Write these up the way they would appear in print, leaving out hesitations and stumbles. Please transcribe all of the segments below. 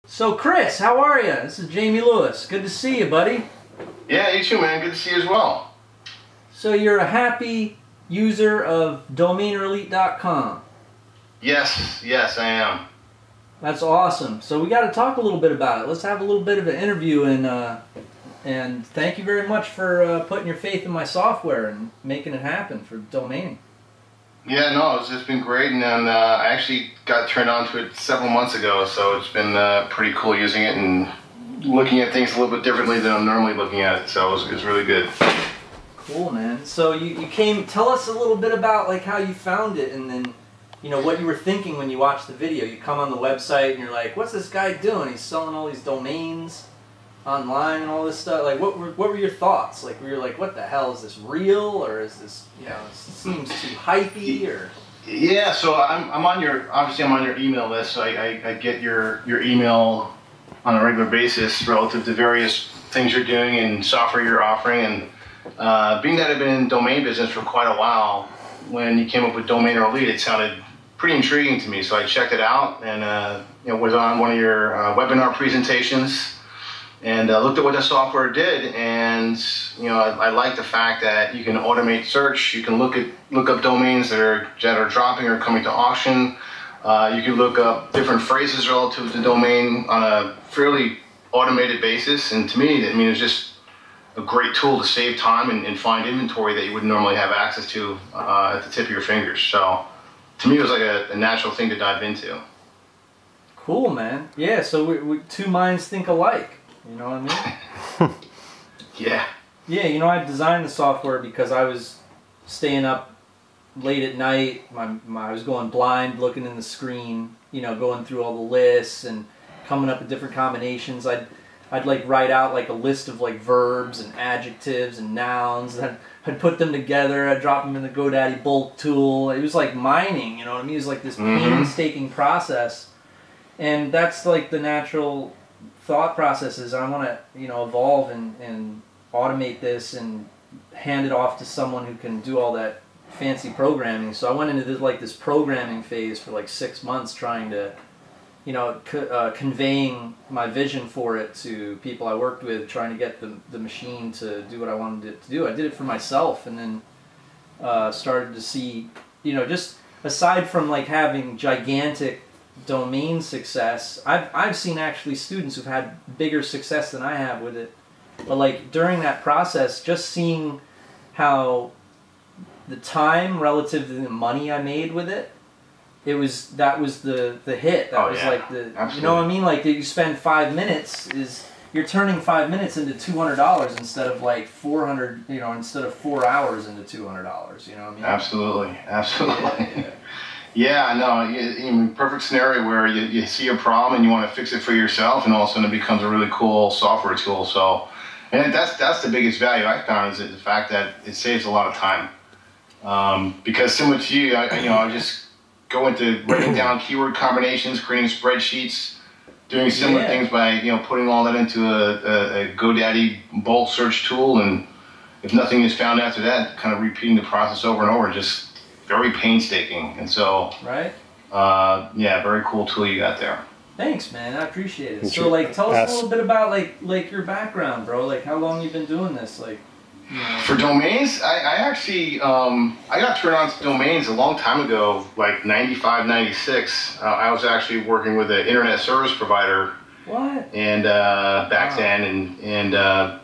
So Chris, how are you? This is Jamie Lewis. Good to see you, buddy. Yeah, you too, man. Good to see you as well. So you're a happy user of DomainerElite.com. Yes, I am. That's awesome. So we got to talk a little bit about it. Let's have a little bit of an interview, and thank you very much for putting your faith in my software and making it happen for domaining. Yeah, no, it's been great, and then I actually got turned on to it several months ago, so it's been pretty cool using it and looking at things a little bit differently than I'm normally looking at it, so it's really good. Cool, man. So you came, tell us a little bit about like how you found it, and then what you were thinking when you watched the video. You come on the website and you're like, what's this guy doing? He's selling all these domains online and all this stuff. Like, what were your thoughts? Like, were you like, what the hell, is this real, or is this, it seems too hypey, or? Yeah, so I'm on your email list, so I get your email on a regular basis relative to various things you're doing and software you're offering, and being that I've been in domain business for quite a while, when you came up with Domainer Elite, it sounded pretty intriguing to me, so I checked it out and was on one of your webinar presentations and looked at what the software did, and I like the fact that you can automate search. You can look up domains that are dropping or coming to auction. You can look up different phrases relative to domain on a fairly automated basis, and to me, I mean, it's just a great tool to save time and find inventory that you wouldn't normally have access to at the tip of your fingers. So to me, it was like a natural thing to dive into. Cool, man. Yeah, so we two minds think alike. You know what I mean? Yeah. Yeah, I designed the software because I was staying up late at night. I was going blind, looking in the screen, going through all the lists and coming up with different combinations. I'd like write out like a list of like verbs and adjectives and nouns, and I'd put them together. I'd drop them in the Godaddy bulk tool. It was like mining, you know what I mean? It was like this painstaking process, and that's like the natural thought process is I want to evolve and automate this and hand it off to someone who can do all that fancy programming. So I went into this programming phase for like 6 months, trying to conveying my vision for it to people I worked with, trying to get the machine to do what I wanted it to do. I did it for myself, and then started to see, just aside from like having gigantic domain success, I've seen actually students who've had bigger success than I have with it. But like during that process, just seeing how the time relative to the money I made with it, that was the hit. That was like the, absolutely. You know what I mean? Like you spend 5 minutes, you're turning 5 minutes into $200 instead of like 400, instead of 4 hours into $200. You know what I mean? Absolutely. Yeah, no, perfect scenario where you see a problem and you want to fix it for yourself, and all of a sudden it becomes a really cool software tool. So, and that's the biggest value I found, is the fact that it saves a lot of time. Because similar to you, I just go into writing down keyword combinations, creating spreadsheets, doing similar things by putting all that into a GoDaddy bulk search tool, and if nothing is found after that, kind of repeating the process over and over, just very painstaking. And so yeah, very cool tool you got there. Thanks, man. I appreciate it. So like, tell us a little bit about like your background, bro. Like how long you've been doing this, like. For domains, I actually, I got turned on to domains a long time ago, like 95, 96. I was actually working with an internet service provider. What? And back then, and that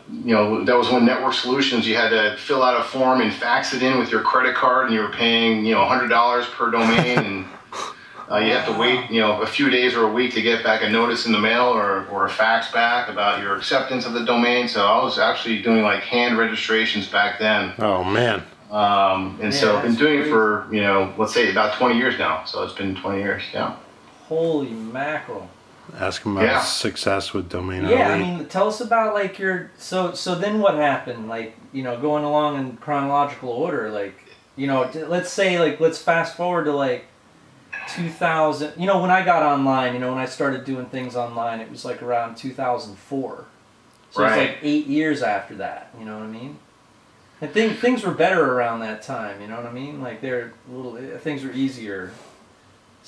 was when Network Solutions, you had to fill out a form and fax it in with your credit card, and you were paying, $100 per domain, and you have to wait, a few days or a week to get back a notice in the mail or a fax back about your acceptance of the domain. So I was actually doing like hand registrations back then. Oh man. And so I've been doing it for, let's say about 20 years now. So it's been 20 years, yeah. Holy mackerel. Ask him about success with Domainer Elite. Yeah, I mean, tell us about like your, so then what happened? Like, going along in chronological order, like, let's say like, let's fast forward to like 2000, when I got online, when I started doing things online, it was like around 2004. So it's like 8 years after that, you know what I mean? And things were better around that time, you know what I mean? Like things were easier.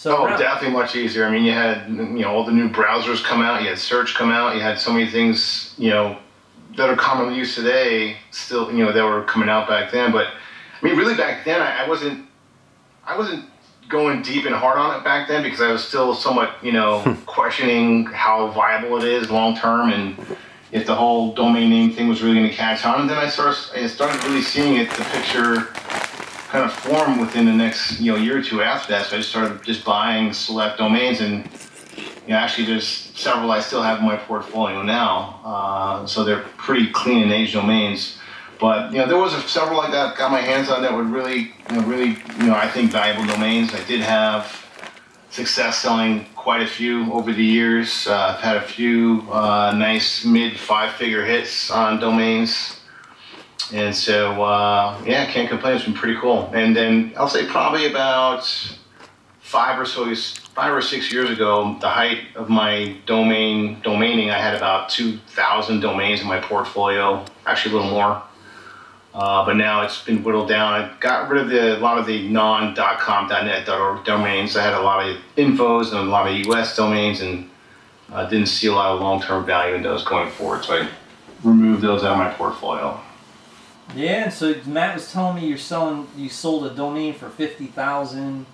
So definitely much easier. I mean, you had all the new browsers come out. You had search come out. You had so many things that are commonly used today. Still that were coming out back then. But I mean, really back then, I wasn't going deep and hard on it back then because I was still somewhat questioning how viable it is long term and if the whole domain name thing was really going to catch on. And then I started really seeing the picture kind of form within the next year or two after that. So I just started just buying select domains, and actually there's several I still have in my portfolio now. So they're pretty clean and age domains. But there was several like that got my hands on that were really I think valuable domains. I did have success selling quite a few over the years. I've had a few nice mid 5-figure hits on domains. And so, can't complain. It's been pretty cool. And then I'll say probably about 5 or 6 years ago, the height of my domaining, I had about 2,000 domains in my portfolio, actually a little more. But now it's been whittled down. I got rid of a lot of the non.com, .net, .org domains. I had a lot of infos and a lot of US domains, and didn't see a lot of long-term value in those going forward. So I removed those out of my portfolio. Yeah, and so Matt was telling me you sold a domain for $50,000.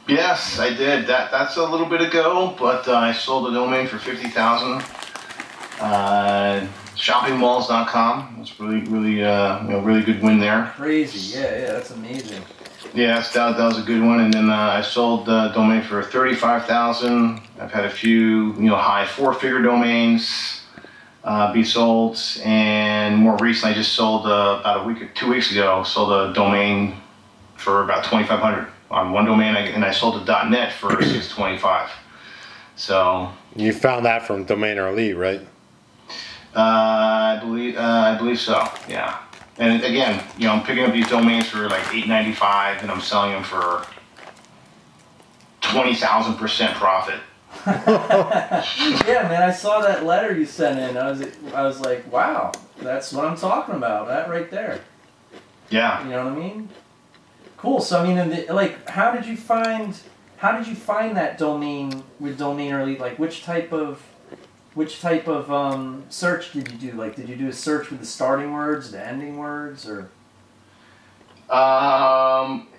Yes, I did. That's a little bit ago, but I sold a domain for $50,000. Shoppingmalls.com. That's really good win there. Crazy, yeah, that's amazing. Yeah, that was a good one. And then I sold the domain for $35,000. I've had a few high 4-figure domains be sold, and more recently I just sold about 2 weeks ago. Sold a domain for about $2,500 on one domain, and I sold a .net for $625. So you found that from Domainer Elite, right? I believe so. Yeah. And again, I'm picking up these domains for like $8.95, and I'm selling them for 20,000% profit. Yeah, man, I saw that letter you sent in. I was like, wow, that's what I'm talking about. That right there. Yeah. You know what I mean? Cool. So I mean, how did you find that domain with Domainer Elite? Like, which type of search did you do? Like, did you do a search with the starting words, the ending words, or?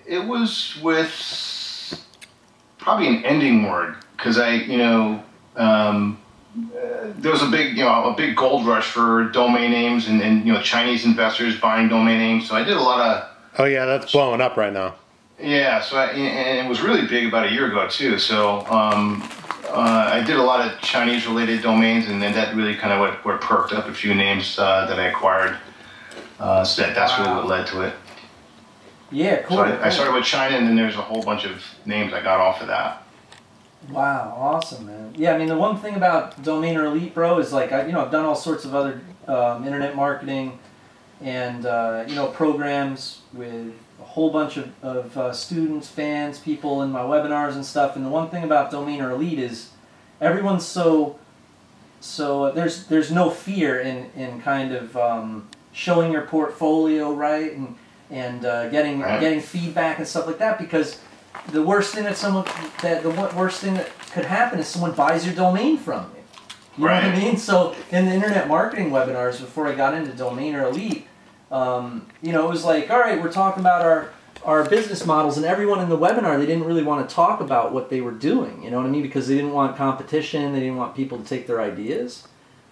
It was with probably an ending word, because there was a big gold rush for domain names and Chinese investors buying domain names. So I did a lot of. Oh yeah, that's blowing up right now. Yeah, so and it was really big about a year ago too. So I did a lot of Chinese-related domains, and then that really kind of what perked up a few names that I acquired. So that's really what led to it. Yeah, cool. So I started with China, and then there's a whole bunch of names I got off of that. Wow, awesome, man. Yeah, I mean, the one thing about Domainer Elite, bro, is like I've done all sorts of other internet marketing and programs with a whole bunch of students, fans, people in my webinars and stuff. And the one thing about Domainer Elite is everyone's so there's no fear in kind of showing your portfolio, right, and getting feedback and stuff like that, because the worst thing that could happen is someone buys your domain from you. You know what I mean? So in the internet marketing webinars before I got into Domainer Elite, it was like, all right, we're talking about our business models, and everyone in the webinar, they didn't really want to talk about what they were doing, you know what I mean? Because they didn't want competition, they didn't want people to take their ideas.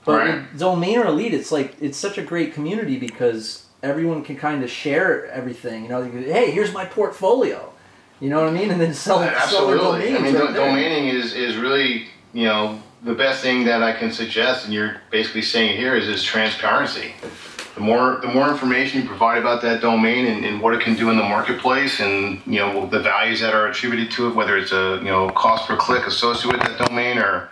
But with Domainer Elite, it's such a great community because everyone can kind of share everything. Hey, here's my portfolio. You know what I mean? And then sell their domains. I mean, domaining is really, the best thing that I can suggest, and you're basically saying it here, is transparency. The more information you provide about that domain and what it can do in the marketplace, and the values that are attributed to it, whether it's a cost per click associated with that domain or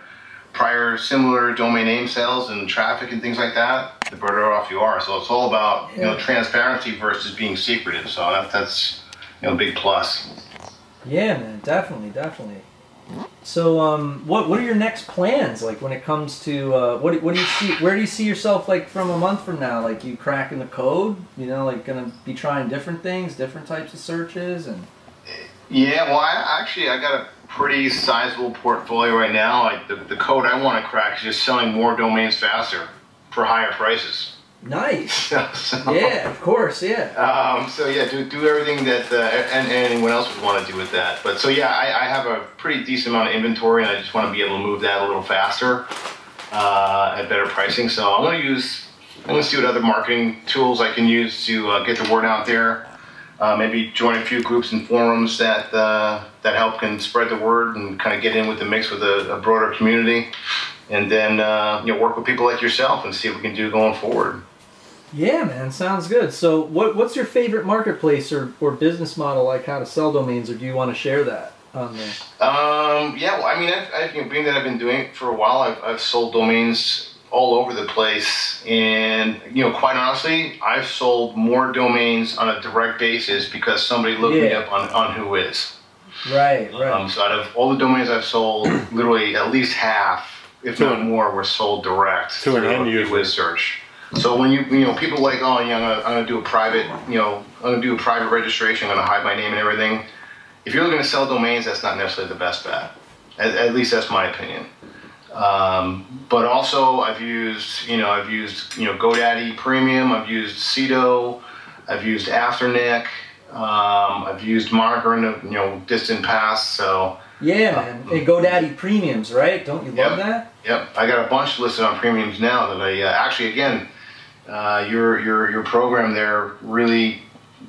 prior similar domain name sales and traffic and things like that, the better off you are. So it's all about transparency versus being secretive. So that's a big plus. Yeah, man, definitely. So, what are your next plans? Like when it comes to what do you see? Where do you see yourself like from a month from now? Like you cracking the code? Like gonna be trying different things, different types of searches, and. Yeah, well, I got a pretty sizable portfolio right now. Like the code I want to crack is just selling more domains faster for higher prices. Nice. So, Yeah, of course, yeah. So yeah, do everything that and anyone else would want to do with that. But so yeah, I have a pretty decent amount of inventory, and I just want to be able to move that a little faster at better pricing. So I'm going to see what other marketing tools I can use to get the word out there. Maybe join a few groups and forums that help can spread the word and kind of get in with the mix with a broader community. And then work with people like yourself and see what we can do going forward. Yeah, man, sounds good. So what's your favorite marketplace or business model, like how to sell domains, or do you want to share that on there? Yeah, well, I mean, being that I've been doing it for a while, I've sold domains all over the place, and quite honestly, I've sold more domains on a direct basis because somebody looked me up on Whois. Right. So out of all the domains I've sold, literally at least half, if not more, were sold direct through a Whois search. So when people like, oh yeah, I'm gonna do a private, I'm gonna do a private registration, I'm gonna hide my name and everything. If you're looking to sell domains, that's not necessarily the best bet. At least that's my opinion. But also I've used GoDaddy Premium, I've used Cedo, I've used Afternic, I've used Moniker in the distant past. So yeah, man. Hey, GoDaddy Premiums, right? Don't you love that? Yep, I got a bunch listed on Premiums now that I actually, again, your program there really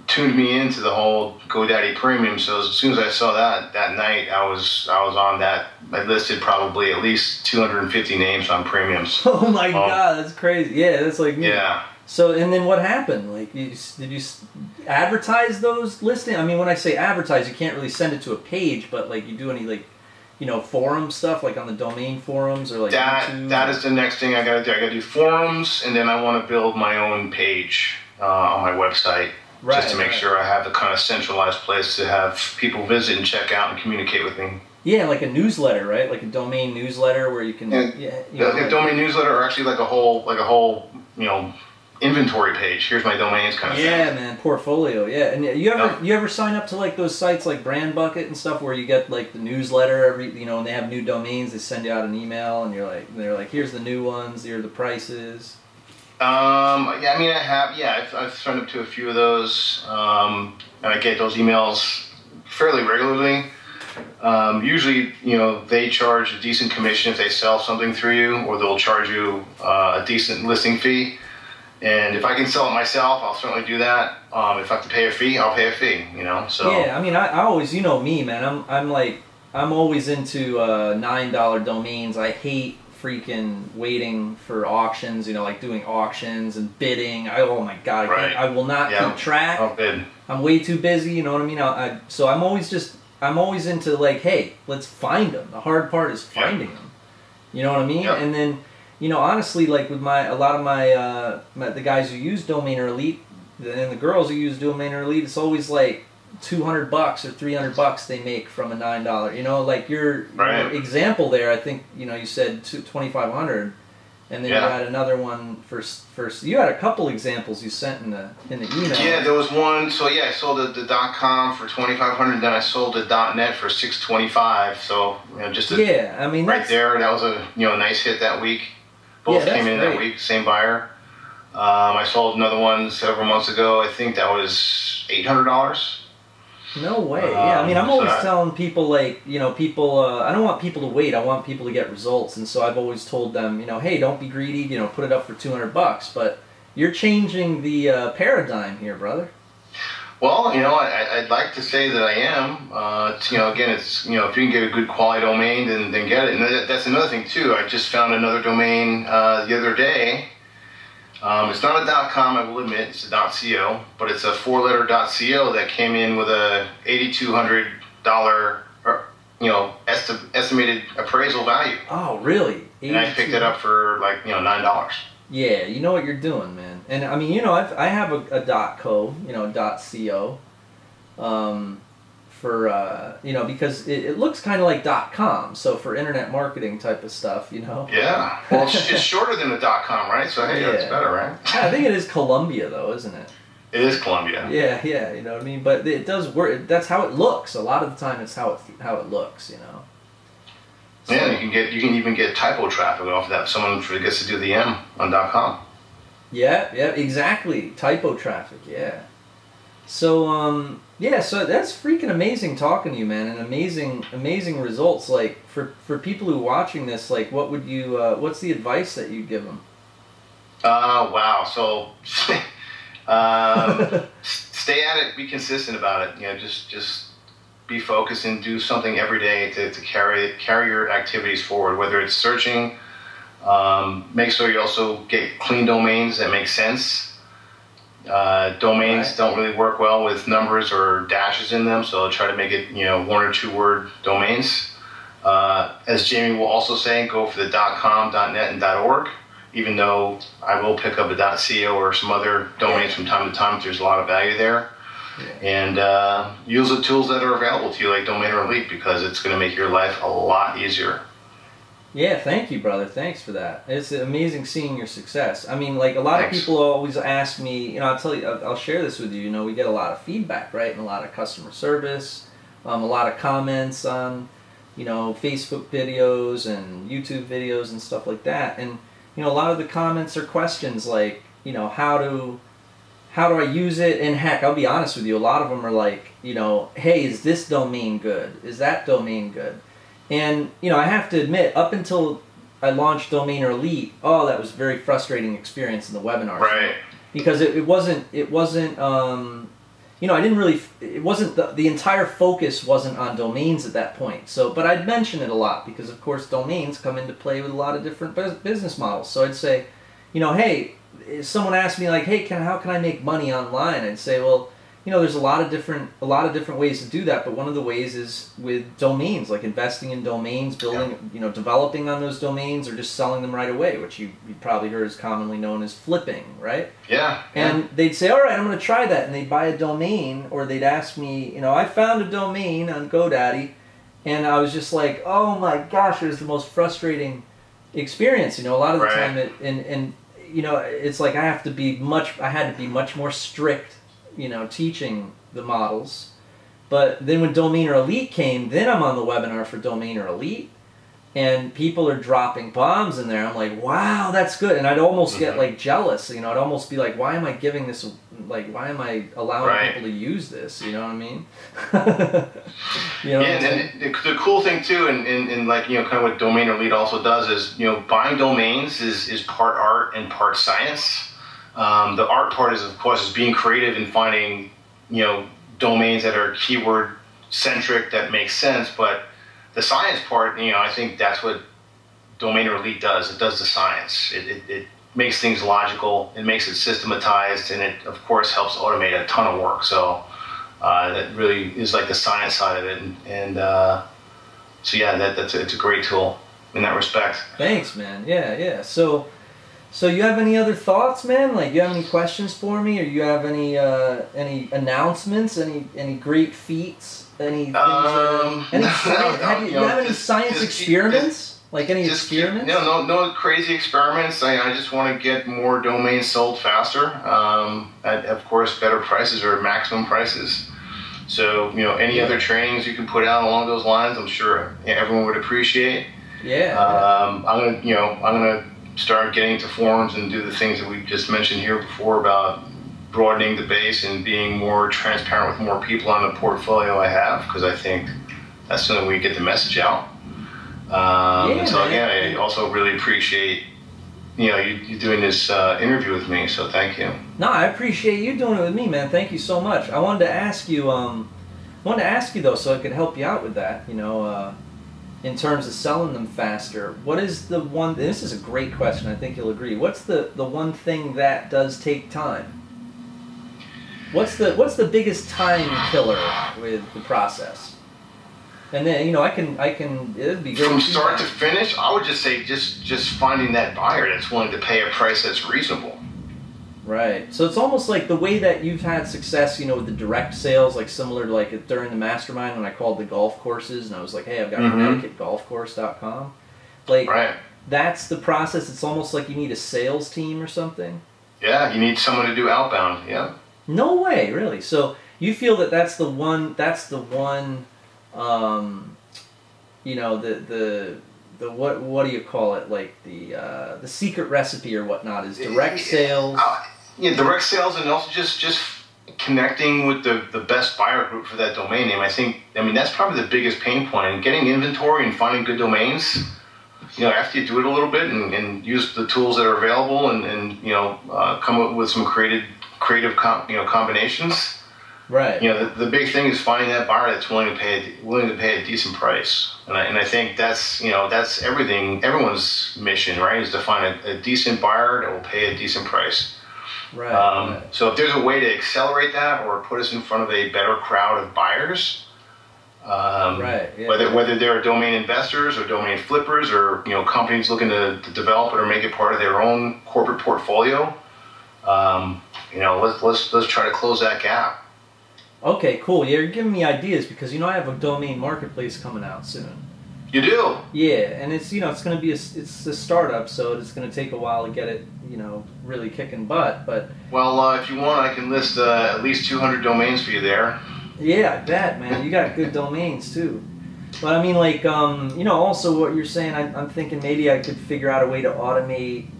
tuned me into the whole GoDaddy Premium. So as soon as I saw that night, I was on that. I listed probably at least 250 names on Premiums. Oh my God, that's crazy. Yeah, that's like me. Yeah. So and then what happened? Like, did you advertise those listings? I mean, when I say advertise, you can't really send it to a page, but like, you do any forum stuff, like on the domain forums or like YouTube? That is the next thing I gotta do. I gotta do forums, and then I want to build my own page on my website, just to make sure I have a kind of centralized place to have people visit and check out and communicate with me. Yeah, like a newsletter, right? Like a domain newsletter where you can. A domain newsletter, or actually like a whole inventory page. Here's my domains kind of thing. Yeah, man, portfolio. Yeah, and you ever sign up to like those sites like Brand Bucket and stuff where you get like the newsletter every and they have new domains, they send you out an email and they're like here's the new ones, here are the prices. Yeah, I mean I have. Yeah, I've signed up to a few of those, and I get those emails fairly regularly. Usually, they charge a decent commission if they sell something through you, or they'll charge you a decent listing fee. And if I can sell it myself, I'll certainly do that. If I have to pay a fee, I'll pay a fee. So yeah, I mean, I always, me, man. I'm always into $9 domains. I hate freaking waiting for auctions. Like doing auctions and bidding. Oh my God, I will not keep track. I'll bid. I'm way too busy. You know what I mean? So I'm always into like, hey, let's find them. The hard part is finding them. You know what I mean? Yep. And then. Honestly, like with a lot of my the guys who use Domainer Elite and the girls who use Domainer Elite, it's always like $200 or $300 they make from a $9. Like your example there, I think you said $2,500, and then you had another one for you had a couple examples you sent in the email. Yeah, there was one. So yeah, I sold the .com for $2,500, then I sold the .net for $625. So just right there, that was a nice hit that week. Both came in that week, same buyer. I sold another one several months ago. I think that was $800. No way. Yeah, I mean, I'm always telling people, like, people, I don't want people to wait. I want people to get results. And so I've always told them, hey, don't be greedy, put it up for $200. But you're changing the paradigm here, brother. Well, I'd like to say that I am. Again, it's, if you can get a good quality domain, then get it. And that's another thing, too. I just found another domain the other day. It's not a .com, I will admit. It's a .co, but it's a 4-letter .co that came in with a $8,200, estimated appraisal value. Oh, really? And I picked it up for like, $9. Yeah, you know what you're doing, man. And I mean, I have a .co, .co, for because it looks kind of like .com, so for internet marketing type of stuff, Yeah. Well, it's shorter than a .com, right? So hey, that's better, right? I think it is Columbia, though, isn't it? It is Columbia. Yeah, yeah, you know what I mean. But it does work. That's how it looks. A lot of the time, it's how it looks. You know. So, yeah, you can even get typo traffic off that. Someone forgets to do the M on .com. Yeah, yeah, exactly. Typo traffic. Yeah. So yeah, so that's freaking amazing talking to you, man, and amazing results. Like for people who are watching this, like what would you what's the advice that you'd give them? Wow. So stay at it, be consistent about it. You know, just be focused and do something every day to carry your activities forward. Whether it's searching, make sure you also get clean domains that make sense. Domains don't really work well with numbers or dashes in them, so try to make it, you know, 1 or 2 word domains. As Jamie will also say, go for the .com, .net, and .org. Even though I will pick up a .co or some other domains from time to time, there's a lot of value there. And use the tools that are available to you, like Domainer Elite, because it's going to make your life a lot easier. Yeah, thank you, brother. Thanks for that. It's amazing seeing your success. I mean, like, a lot of people always ask me, you know, I'll tell you, I'll share this with you, you know, we get a lot of feedback, right, and a lot of customer service, a lot of comments on, you know, Facebook videos and YouTube videos and stuff like that, and, you know, a lot of the comments are questions like, you know, how do I use it, and heck, I'll be honest with you, a lot of them are like, you know, hey, is this domain good? Is that domain good? And, you know, I have to admit, up until I launched Domainer Elite, that was a very frustrating experience in the webinar. Right. Because it wasn't, you know, I didn't really, it wasn't, the entire focus wasn't on domains at that point. So, but I'd mention it a lot because, of course, domains come into play with a lot of different business models. So I'd say, you know, hey, if someone asked me like, hey, how can I make money online? I'd say, well, you know, there's a lot of different ways to do that, but one of the ways is with domains, like investing in domains, building, you know, developing on those domains, or just selling them right away, which you probably heard is commonly known as flipping, right? Yeah. And they'd say, all right, I'm going to try that, and they'd buy a domain, or they'd ask me, you know, I found a domain on Godaddy, and I was just like, oh my gosh, it was the most frustrating experience, you know, a lot of the time, and you know, it's like I had to be much more strict, you know, teaching the models. But then when Domainer Elite came, then I'm on the webinar for Domainer Elite, and people are dropping bombs in there. I'm like, wow, that's good. And I'd almost get like jealous, you know, I'd almost be like, why am I giving this, like, why am I allowing people to use this? You know what I mean? You know, and the cool thing too, and like, you know, kind of what Domainer Elite also does is, you know, buying domains is part art and part science. The art part is, of course, is being creative and finding, you know, domains that are keyword centric that make sense. But the science part, you know, I think that's what Domainer Elite does. It does the science. It makes things logical. It makes it systematized, and it, of course, helps automate a ton of work. So that really is like the science side of it. And so yeah, it's a great tool in that respect. Thanks, man. Yeah. So you have any other thoughts, man? Like, you have any questions for me, or you have any announcements, any great feats, any things you have any science experiments? Like any experiments? No crazy experiments. I just want to get more domains sold faster. At, of course, better prices or maximum prices. So, you know, any other trainings you can put out along those lines, I'm sure everyone would appreciate. I'm gonna start getting into forums and do the things that we just mentioned here before about broadening the base and being more transparent with more people on the portfolio I have, because I think that's the only way you get the message out. And so again, I also really appreciate, you know, you doing this interview with me, so thank you. No, I appreciate you doing it with me, man. Thank you so much. I wanted to ask you though, so I could help you out with that, you know, in terms of selling them faster. What is the one, this is a great question, I think you'll agree. What's the one thing that does take time? What's the biggest time killer with the process? And then, you know, I can it'd be great. From start to finish, I would just say just finding that buyer that's willing to pay a price that's reasonable. Right. So it's almost like the way that you've had success, you know, with the direct sales, like similar to like during the mastermind when I called the golf courses and I was like, hey, I've got ConnecticutGolfCourse.com. Like, that's the process. It's almost like you need a sales team or something. Yeah, you need someone to do outbound. Yeah. No way, really. So you feel that that's the one, you know, the what do you call it? Like the secret recipe or whatnot is direct sales. Yeah, direct sales, and also just connecting with the best buyer group for that domain name. I mean, that's probably the biggest pain point. And getting inventory and finding good domains, you know, after you do it a little bit and use the tools that are available and you know, come up with some creative combinations. Right. You know, the big thing is finding that buyer that's willing to pay a decent price. And I think that's, you know, that's everyone's mission, right? Is to find a decent buyer that will pay a decent price. Right. So if there's a way to accelerate that or put us in front of a better crowd of buyers, right. Yeah. whether they're domain investors or domain flippers or, you know, companies looking to develop it or make it part of their own corporate portfolio, you know, let's try to close that gap. Okay, cool. Yeah, you're giving me ideas because, you know, I have a domain marketplace coming out soon. You do? Yeah, and it's, you know, it's going to be it's a startup, so it's going to take a while to get it, you know, really kicking butt, but... Well, if you want, I can list at least 200 domains for you there. Yeah, I bet, man. You got good domains, too. But, I mean, like, you know, also what you're saying, I'm thinking maybe I could figure out a way to automate...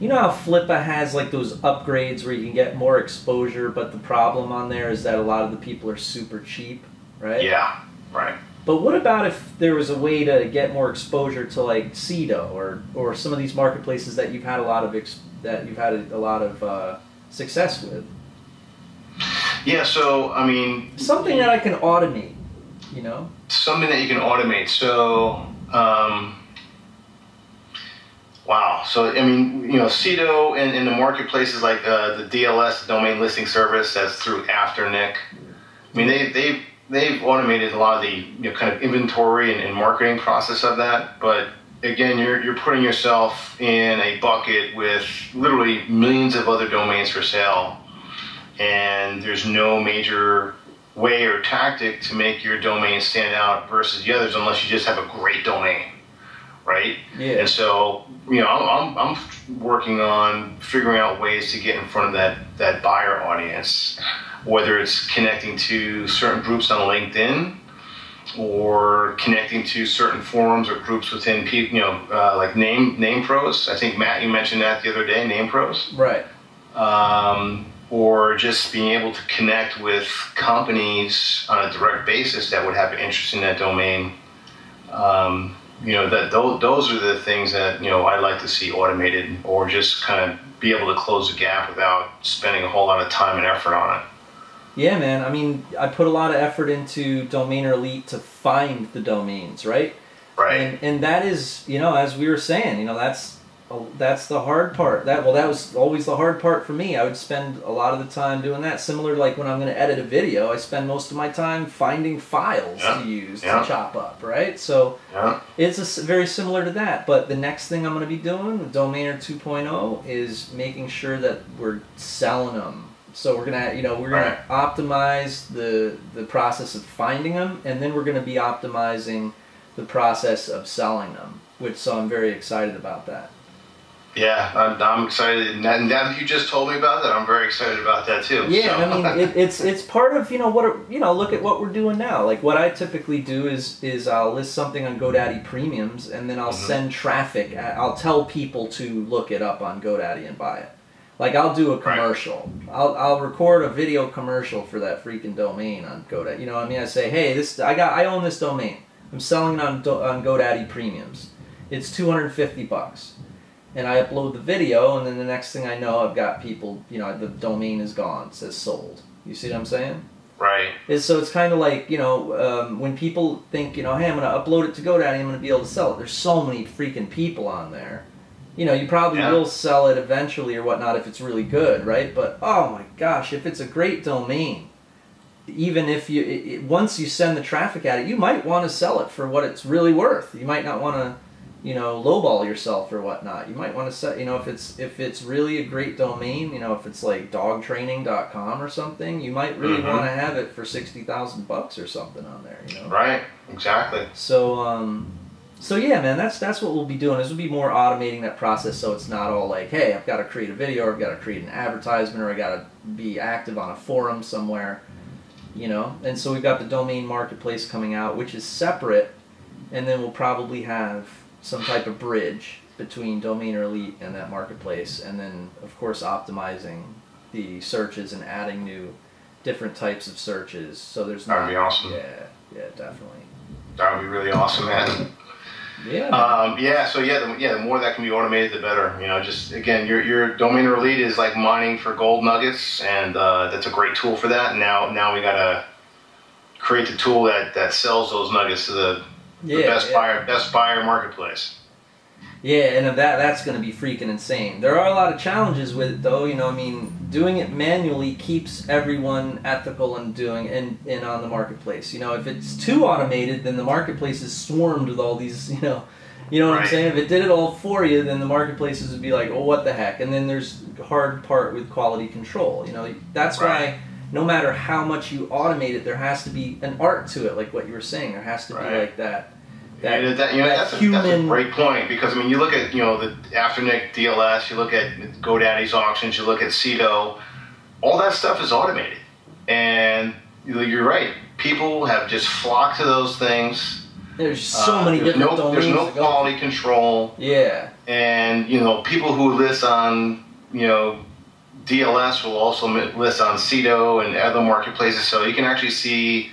You know how Flippa has like those upgrades where you can get more exposure, but the problem on there is that a lot of the people are super cheap, right? Yeah, right. But what about if there was a way to get more exposure to like Cedo or some of these marketplaces that you've had a lot of success with? Yeah, so I mean, something that I can automate, you know? Something that you can automate. So. Wow. So, I mean, you know, Cedo and the marketplaces like the DLS, the Domain Listing Service, that's through Afternic. I mean, they've automated a lot of the, you know, kind of inventory and marketing process of that. But again, you're putting yourself in a bucket with literally millions of other domains for sale, and there's no major way or tactic to make your domain stand out versus the others unless you just have a great domain. Right? Yeah. And so, you know, I'm working on figuring out ways to get in front of that buyer audience, whether it's connecting to certain groups on LinkedIn or connecting to certain forums or groups within people, you know, like name pros. I think Matt, you mentioned that the other day, name pros. Right. Or just being able to connect with companies on a direct basis that would have an interest in that domain. You know, those are the things that, you know, I'd like to see automated or just kind of be able to close the gap without spending a whole lot of time and effort on it. Yeah, man. I mean, I put a lot of effort into Domainer Elite to find the domains, right? Right. And that is, you know, as we were saying, you know, that's the hard part. That was always the hard part for me. I would spend a lot of the time doing that. Similar to like when I'm going to edit a video, I spend most of my time finding files to use to chop up, right? So it's very similar to that. But the next thing I'm going to be doing with Domainer 2.0 is making sure that we're selling them. So we're gonna, you know, gonna optimize the process of finding them, and then we're going to be optimizing the process of selling them. So I'm very excited about that. Yeah, I'm excited, and now that you just told me about that, I'm very excited about that too. Yeah, so. I mean, it's part of, you know, look at what we're doing now. Like what I typically do is I'll list something on GoDaddy Premiums, and then I'll send traffic. I'll tell people to look it up on GoDaddy and buy it. Like I'll do a commercial. I'll record a video commercial for that freaking domain on GoDaddy. You know what I mean? I say, hey, I own this domain. I'm selling it on GoDaddy Premiums. It's $250. And I upload the video, and then the next thing I know, I've got people, you know, the domain is gone. It says sold. You see what I'm saying? Right. So it's kind of like, you know, when people think, you know, hey, I'm going to upload it to GoDaddy, I'm going to be able to sell it. There's so many freaking people on there. You know, you probably will sell it eventually or whatnot if it's really good, right? But, oh my gosh, if it's a great domain, even if once you send the traffic at it, you might want to sell it for what it's really worth. You might not want to, you know, lowball yourself or whatnot. You might want to set, you know, if it's really a great domain, you know, if it's like dogtraining.com or something, you might really want to have it for $60,000 or something on there, you know. Right. Exactly. So So yeah, man, that's what we'll be doing. Is we'll be more automating that process, so it's not all like, hey, I've got to create a video, or I've got to create an advertisement, or I got to be active on a forum somewhere, you know. And so we've got the domain marketplace coming out, which is separate, and then we'll probably have some type of bridge between Domainer Elite and that marketplace, and then of course optimizing the searches and adding new, different types of searches. So there's That would be awesome. Yeah, definitely. That would be really awesome, man. Yeah. The more that can be automated, the better. You know, just again, your Domainer Elite is like mining for gold nuggets, and that's a great tool for that. And now we gotta create the tool that sells those nuggets to the best buyer marketplace. Yeah, and that's going to be freaking insane. There are a lot of challenges with it, though. You know, I mean, doing it manually keeps everyone ethical and doing and on the marketplace. You know, if it's too automated, then the marketplace is swarmed with all these. You know what I'm saying? If it did it all for you, then the marketplaces would be like, oh, what the heck? And then there's the hard part with quality control. You know, that's why no matter how much you automate it, there has to be an art to it, like what you were saying. There has to be like that. That's a great point, because I mean, you look at the Afternic DLS, you look at Godaddy's auctions, you look at Cedo, all that stuff is automated, and you're right. People have just flocked to those things. There's so many different domains. There's no quality control. Yeah, and people who list on DLS will also list on Cedo and other marketplaces, so you can actually see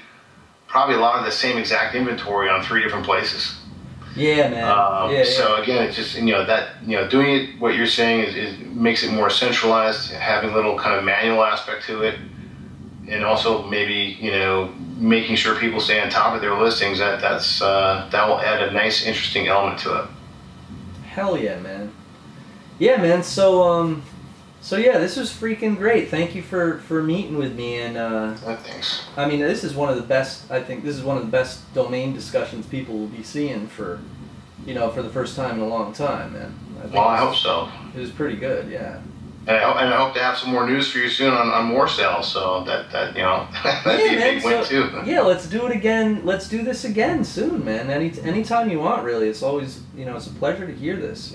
probably a lot of the same exact inventory on 3 different places. Yeah, man. So again, it's just doing it. What you're saying is makes it more centralized, having a little kind of manual aspect to it, and also maybe making sure people stay on top of their listings. That will add a nice, interesting element to it. Hell yeah, man. Yeah, man. So yeah, this was freaking great. Thank you for meeting with me, and thanks. I mean, this is one of the best. I think this is one of the best domain discussions people will be seeing for the first time in a long time, man. I hope so. It was pretty good, yeah. And I hope to have some more news for you soon on more sales. So that'd be a big win too. Yeah, let's do it again. Let's do this again soon, man. Anytime you want, really. It's always it's a pleasure to hear this.